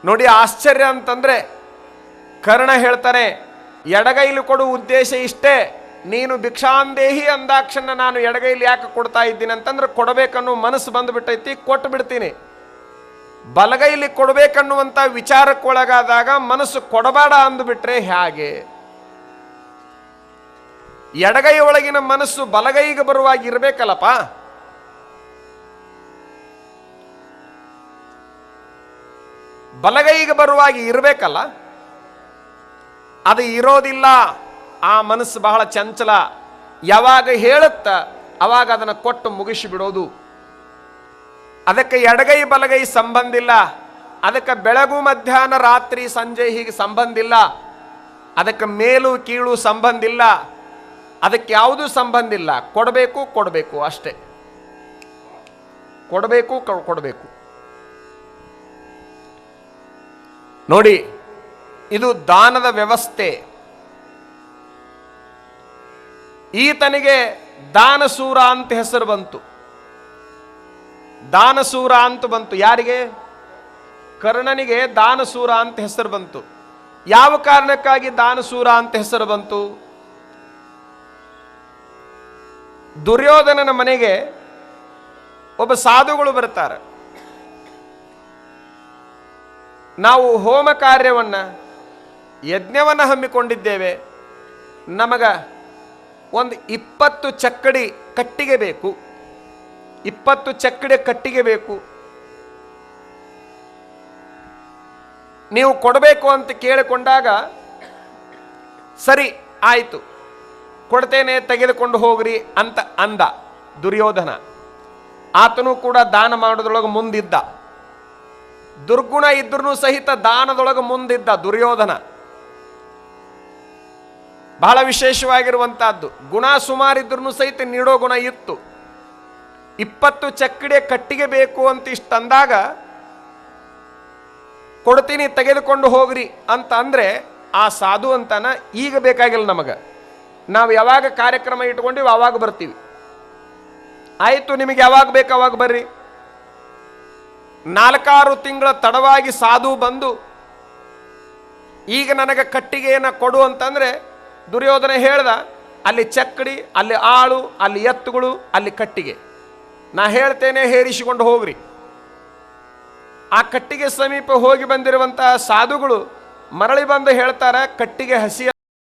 ನೋಡಿ ಆಶ್ಚರ್ಯ ಅಂತಂದ್ರೆ ಕರ್ಣ ಹೇಳ್ತಾರೆ, ಎಡಗೈಲಿ ಕೊಡುವ ಉದ್ದೇಶ ಇಷ್ಟೇ, ನೀನು ಭಿಕ್ಷಾಂದೇಹಿ ಅಂದಾಕ್ಷಣ ನಾನು ಎಡಗೈಲಿ ಯಾಕೆ ಕೊಡ್ತಾ ಇದ್ದೀನಿ ಅಂತಂದ್ರೆ ಕೊಡಬೇಕನ್ನೋ ಮನಸ್ಸು ಬಂದುಬಿಟ್ಟೈತಿ, ಕೊಟ್ಟು ಬಿಡ್ತೀನಿ. ಬಲಗೈಲಿ ಕೊಡಬೇಕನ್ನುವಂಥ ವಿಚಾರಕ್ಕೊಳಗಾದಾಗ ಮನಸ್ಸು ಕೊಡಬೇಡ ಅಂದುಬಿಟ್ರೆ ಹೇಗೆ? ಎಡಗೈ ಒಳಗಿನ ಮನಸ್ಸು ಬಲಗೈಗೆ ಬರುವಾಗಿ ಇರಬೇಕಲ್ಲಪ್ಪ. ಬಲಗೈಗೆ ಬರುವಾಗಿ ಇರಬೇಕಲ್ಲ, ಅದು ಇರೋದಿಲ್ಲ. ಆ ಮನಸ್ಸು ಬಹಳ ಚಂಚಲ, ಯಾವಾಗ ಹೇಳುತ್ತ ಅವಾಗ ಅದನ್ನು ಕೊಟ್ಟು ಮುಗಿಸಿಬಿಡೋದು. ಅದಕ್ಕೆ ಎಡಗೈ ಬಲಗೈ ಸಂಬಂಧ ಇಲ್ಲ, ಅದಕ್ಕೆ ಬೆಳಗು ಮಧ್ಯಾಹ್ನ ರಾತ್ರಿ ಸಂಜೆ ಹೀಗೆ ಸಂಬಂಧ ಇಲ್ಲ, ಅದಕ್ಕೆ ಮೇಲು ಕೀಳು ಸಂಬಂಧ ಇಲ್ಲ, ಅದಕ್ಕೆ ಯಾವುದೂ ಸಂಬಂಧ ಇಲ್ಲ. ಕೊಡಬೇಕು ಕೊಡಬೇಕು ಅಷ್ಟೇ, ಕೊಡಬೇಕು ಕೊಡಬೇಕು. ನೋಡಿ, ಇದು ದಾನದ ವ್ಯವಸ್ಥೆ. ಈತನಿಗೆ ದಾನಸೂರ ಅಂತ ಹೆಸರು ಬಂತು. ದಾನಸೂರ ಅಂತ ಬಂತು. ಯಾರಿಗೆ? ಕರ್ಣನಿಗೆ ದಾನಸೂರ ಅಂತ ಹೆಸರು ಬಂತು. ಯಾವ ಕಾರಣಕ್ಕಾಗಿ ದಾನಸೂರ ಅಂತ ಹೆಸರು ಬಂತು? ದುರ್ಯೋಧನನ ಮನೆಗೆ ಒಬ್ಬ ಸಾಧುಗಳು ಬರ್ತಾರೆ. ನಾವು ಹೋಮ ಕಾರ್ಯವನ್ನು ಯಜ್ಞವನ್ನು ಹಮ್ಮಿಕೊಂಡಿದ್ದೇವೆ, ನಮಗ ಒಂದು 20 ಚಕ್ಕಡಿ ಕಟ್ಟಿಗೆ ಬೇಕು, 20 ಚಕ್ಕಡಿ ಕಟ್ಟಿಗೆ ಬೇಕು, ನೀವು ಕೊಡಬೇಕು ಅಂತ ಕೇಳಿಕೊಂಡಾಗ ಸರಿ ಆಯಿತು ಕೊಡ್ತೇನೆ, ತೆಗೆದುಕೊಂಡು ಹೋಗ್ರಿ ಅಂತ ಅಂದ ದುರ್ಯೋಧನ. ಆತನು ಕೂಡ ದಾನ ಮಾಡೋದ್ರೊಳಗೆ ಮುಂದಿದ್ದ. ದುರ್ಗುಣ ಇದ್ರೂ ಸಹಿತ ದಾನದೊಳಗೆ ಮುಂದಿದ್ದ ದುರ್ಯೋಧನ. ಬಹಳ ವಿಶೇಷವಾಗಿರುವಂತಹದ್ದು. ಗುಣ ಸುಮಾರಿದ್ರೂ ಸಹಿತ ನೀಡೋ ಗುಣ ಇತ್ತು. 20 ಚಕ್ಕಡೆ ಕಟ್ಟಿಗೆ ಬೇಕು ಅಂತ ಇಷ್ಟಂದಾಗ ಕೊಡ್ತೀನಿ ತೆಗೆದುಕೊಂಡು ಹೋಗ್ರಿ ಅಂತ ಅಂದ್ರೆ ಆ ಸಾಧು ಅಂತಾನ, ಈಗ ಬೇಕಾಗಿಲ್ಲ ನಮಗೆ, ನಾವು ಯಾವಾಗ ಕಾರ್ಯಕ್ರಮ ಇಟ್ಕೊಂಡಿವಿ ಆವಾಗ ಬರ್ತೀವಿ, ಆಯಿತು ನಿಮಗೆ ಯಾವಾಗ ಬೇಕು ಅವಾಗ ಬರ್ರಿ. 4-6 ತಿಂಗಳ ತಡವಾಗಿ ಸಾಧು ಬಂದು ಈಗ ನನಗೆ ಕಟ್ಟಿಗೆಯನ್ನು ಕೊಡು ಅಂತಂದ್ರೆ ದುರ್ಯೋಧನ ಹೇಳ್ದ, ಅಲ್ಲಿ ಚಕ್ಕಡಿ, ಅಲ್ಲಿ ಆಳು, ಅಲ್ಲಿ ಎತ್ತುಗಳು, ಅಲ್ಲಿ ಕಟ್ಟಿಗೆ, ನಾ ಹೇಳ್ತೇನೆ ಹೇರಿಸಿಕೊಂಡು ಹೋಗ್ರಿ. ಆ ಕಟ್ಟಿಗೆ ಸಮೀಪ ಹೋಗಿ ಬಂದಿರುವಂತಹ ಸಾಧುಗಳು ಮರಳಿ ಬಂದು ಹೇಳ್ತಾರೆ, ಕಟ್ಟಿಗೆ ಹಸಿ